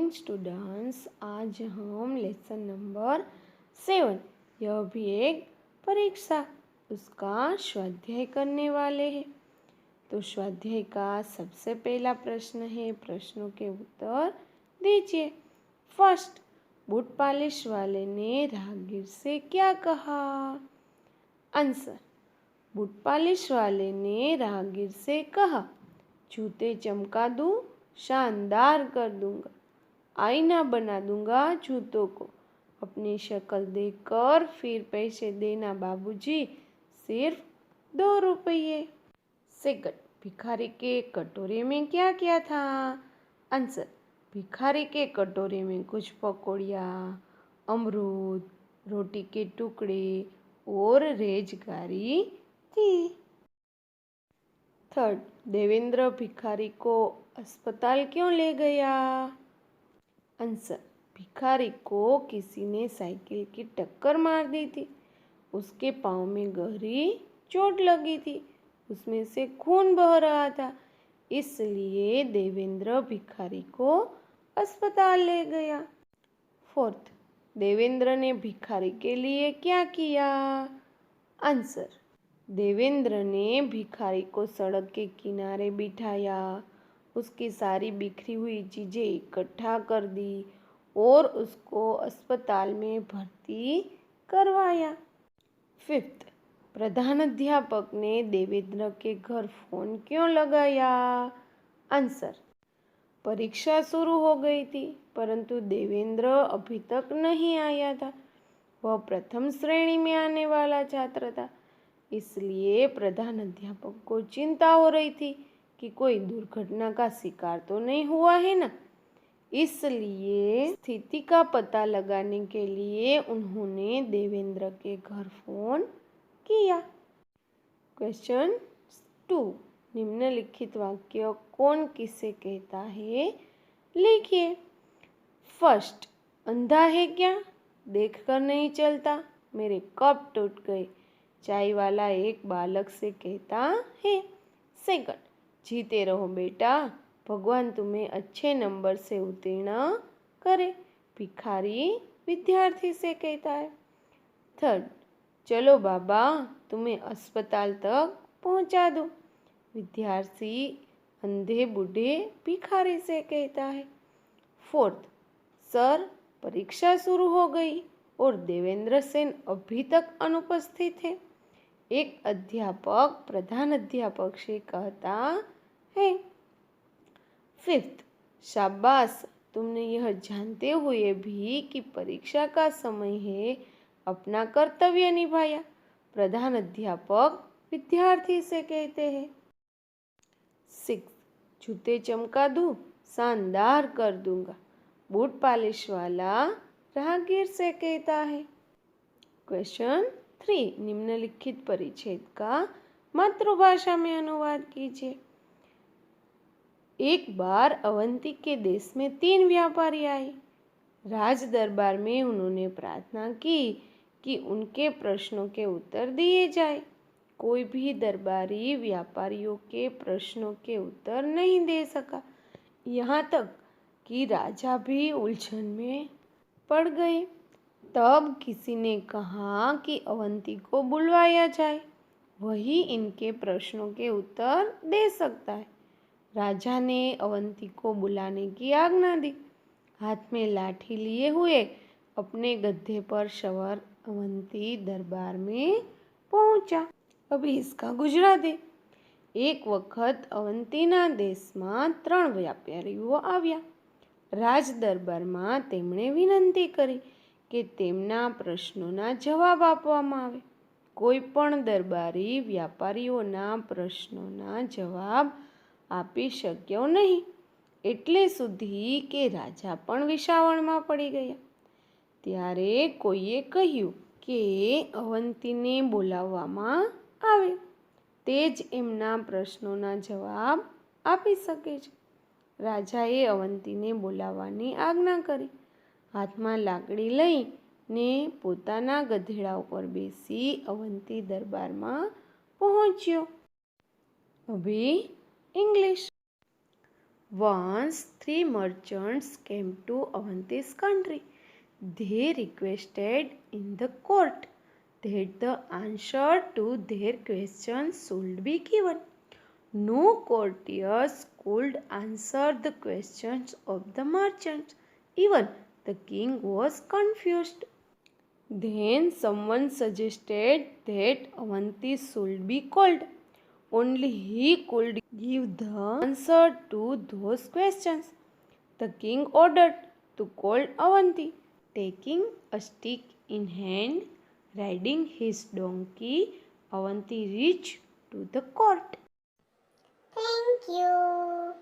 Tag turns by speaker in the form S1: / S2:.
S1: Morning students. आज हम lesson number 7, यह भी एक परीक्षा, उसका स्वाध्याय करने वाले हैं। तो स्वाध्याय का सबसे पहला प्रश्न है, प्रश्नों के उत्तर दीजिए। फर्स्ट, बूट पॉलिश वाले ने राहगीर से क्या कहा? आंसर, बूट पॉलिश वाले ने राहगीर से कहा, जूते चमका दूं, शानदार कर दूंगा, आईना बना दूंगा जूतों को, अपनी शक्ल देखकर फिर पैसे देना बाबूजी, सिर्फ 2 रुपये। सेकंड, भिखारी के कटोरे में क्या क्या था? आंसर, भिखारी के कटोरे में कुछ पकौड़ियाँ, अमरूद, रोटी के टुकड़े और रेजगारी थी। थर्ड, देवेंद्र भिखारी को अस्पताल क्यों ले गया? आंसर, भिखारी को किसी ने साइकिल की टक्कर मार दी थी, उसके पाँव में गहरी चोट लगी थी, उसमें से खून बह रहा था, इसलिए देवेंद्र भिखारी को अस्पताल ले गया। फोर्थ, देवेंद्र ने भिखारी के लिए क्या किया? आंसर, देवेंद्र ने भिखारी को सड़क के किनारे बिठाया, उसकी सारी बिखरी हुई चीज़ें इकट्ठा कर दी और उसको अस्पताल में भर्ती करवाया। फिफ्थ, प्रधानाध्यापक ने देवेंद्र के घर फोन क्यों लगाया? आंसर, परीक्षा शुरू हो गई थी, परंतु देवेंद्र अभी तक नहीं आया था, वह प्रथम श्रेणी में आने वाला छात्र था, इसलिए प्रधानाध्यापक को चिंता हो रही थी कि कोई दुर्घटना का शिकार तो नहीं हुआ है ना, इसलिए स्थिति का पता लगाने के लिए उन्होंने देवेंद्र के घर फोन किया। क्वेश्चन 2, निम्नलिखित वाक्य कौन किसे कहता है? लिखिए। फर्स्ट, अंधा है क्या? देखकर नहीं चलता, मेरे कप टूट गए, चाय वाला एक बालक से कहता है। सेकंड, जीते रहो बेटा, भगवान तुम्हें अच्छे नंबर से उत्तीर्ण करे, भिखारी विद्यार्थी से कहता है। थर्ड, चलो बाबा, तुम्हें अस्पताल तक पहुंचा दूं, विद्यार्थी अंधे बूढ़े भिखारी से कहता है। फोर्थ, सर, परीक्षा शुरू हो गई और देवेंद्र सेन अभी तक अनुपस्थित है, एक अध्यापक प्रधान अध्यापक से कहता है। फिफ्थ, शाबाश, तुमने यह जानते हुए भी कि परीक्षा का समय है अपना कर्तव्य निभाया, प्रधान अध्यापक विद्यार्थी से कहते हैं। सिक्स, जूते चमका दूं, शानदार कर दूंगा, बूट पॉलिश वाला राहगीर से कहता है। क्वेश्चन 3, निम्नलिखित परिच्छेद का मातृभाषा में अनुवाद कीजिए। एक बार अवंती के देश में 3 व्यापारी आए। राज दरबार में उन्होंने प्रार्थना की कि उनके प्रश्नों के उत्तर दिए जाए। कोई भी दरबारी व्यापारियों के प्रश्नों के उत्तर नहीं दे सका, यहाँ तक कि राजा भी उलझन में पड़ गए। तब किसी ने कहा कि अवंती को बुलवाया जाए, वही इनके प्रश्नों के उत्तर दे सकता है। राजा ने अवंती को बुलाने की आज्ञा दी। हाथ में लाठी लिए हुए अपने गधे पर सवार अवंती दरबार में पहुंचा। अभी इसका गुजराती। एक वखत अवंतीना देशમાં 3 વ્યાપારીઓ આવ્યા। રાજ દરબારમાં તેમણે વિનંતી કરી કે તેમના પ્રશ્નોના જવાબ આપવામાં આવે। કોઈ પણ દરબારી વ્યાપારીઓના પ્રશ્નોના જવાબ આપી શક્યો નહીં, એટલે સુધી કે રાજા પણ વિસાવણમાં પડી ગયા। ત્યારે કોઈએ કહ્યું કે અવંતીને બોલાવવામાં આવે, તે જ એમના પ્રશ્નોના જવાબ આપી શકે છે। રાજાએ અવંતીને બોલાવવાની આજ્ઞા કરી। હાથમાં લાકડી લઈને પોતાના ગધેડા ઉપર બેસી અવંતી દરબારમાં પહોંચ્યો। અભી English. Once three merchants came to Avanti's country. They requested in the court that the answer to their questions should be given. No courtiers could answer the questions of the merchants. Even the king was confused. Then someone suggested that Avanti should be called. Only he could give the answer to those questions. The king ordered to call Avanti. Taking a stick in hand, riding his donkey, Avanti reached to the court.
S2: Thank you.